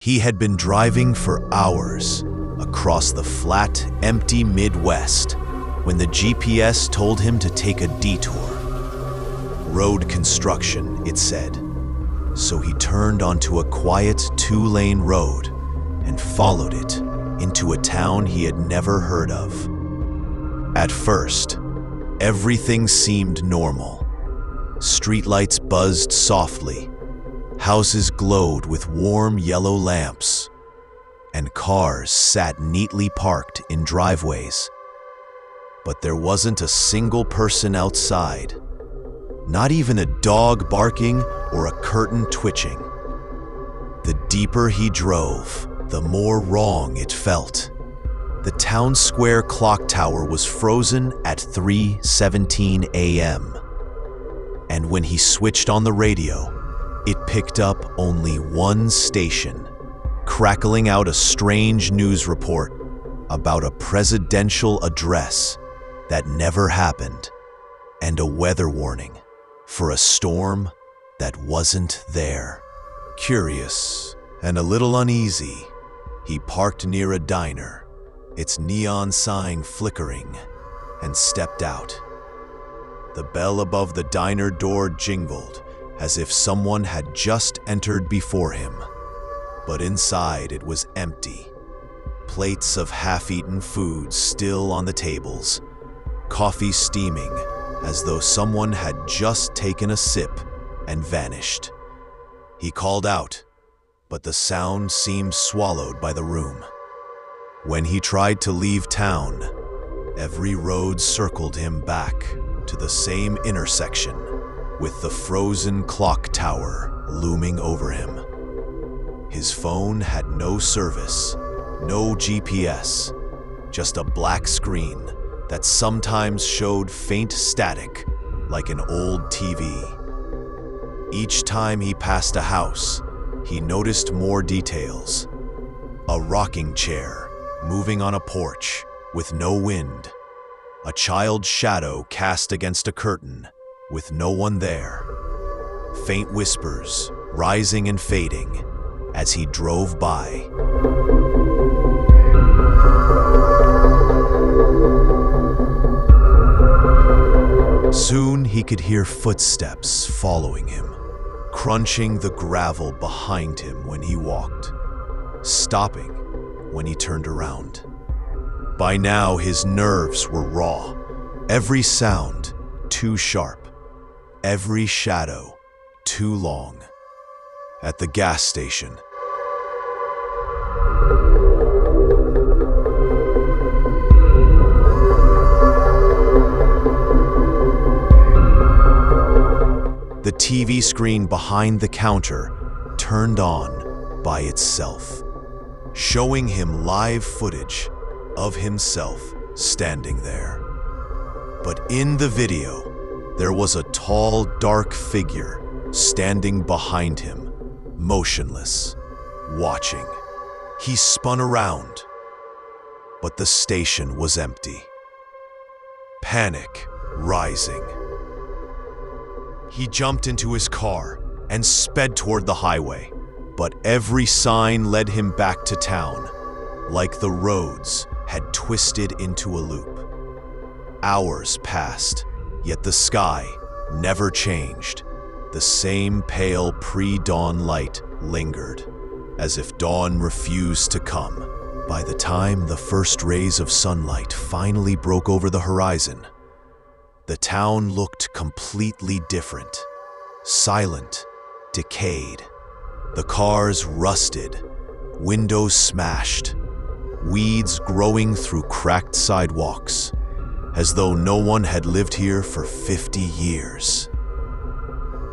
He had been driving for hours across the flat, empty Midwest when the GPS told him to take a detour. Road construction, it said. So he turned onto a quiet two-lane road and followed it into a town he had never heard of. At first, everything seemed normal. Streetlights buzzed softly, houses glowed with warm yellow lamps, and cars sat neatly parked in driveways. But there wasn't a single person outside, not even a dog barking or a curtain twitching. The deeper he drove, the more wrong it felt. The town square clock tower was frozen at 3:17 a.m. And when he switched on the radio, it picked up only one station, crackling out a strange news report about a presidential address that never happened, and a weather warning for a storm that wasn't there. Curious and a little uneasy, he parked near a diner, its neon sign flickering, and stepped out. The bell above the diner door jingled as if someone had just entered before him. But inside it was empty. Plates of half-eaten food still on the tables, coffee steaming as though someone had just taken a sip and vanished. He called out, but the sound seemed swallowed by the room. When he tried to leave town, every road circled him back to the same intersection, with the frozen clock tower looming over him. His phone had no service, no GPS, just a black screen that sometimes showed faint static like an old TV. Each time he passed a house, he noticed more details. A rocking chair moving on a porch with no wind. A child's shadow cast against a curtain with no one there. Faint whispers rising and fading as he drove by. Soon he could hear footsteps following him, crunching the gravel behind him when he walked, stopping when he turned around. By now his nerves were raw, every sound too sharp, every shadow too long. At the gas station, the TV screen behind the counter turned on by itself, showing him live footage of himself standing there. But in the video, there was a tall, dark figure standing behind him, motionless, watching. He spun around, but the station was empty. Panic rising. He jumped into his car and sped toward the highway, but every sign led him back to town, like the roads had twisted into a loop. Hours passed, yet the sky never changed. The same pale pre-dawn light lingered, as if dawn refused to come. By the time the first rays of sunlight finally broke over the horizon, the town looked completely different. Silent, decayed. The cars rusted, windows smashed, weeds growing through cracked sidewalks, as though no one had lived here for 50 years.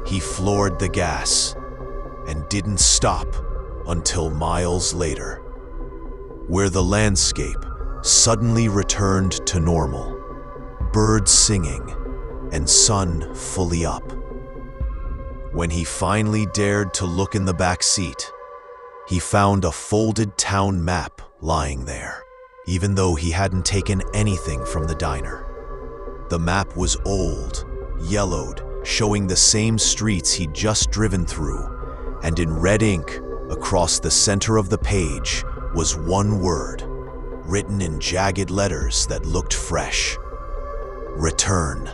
He floored the gas and didn't stop until miles later, where the landscape suddenly returned to normal, birds singing and sun fully up. When he finally dared to look in the back seat, he found a folded town map lying there, even though he hadn't taken anything from the diner. The map was old, yellowed, showing the same streets he'd just driven through, and in red ink Across the center of the page was one word, written in jagged letters that looked fresh: return.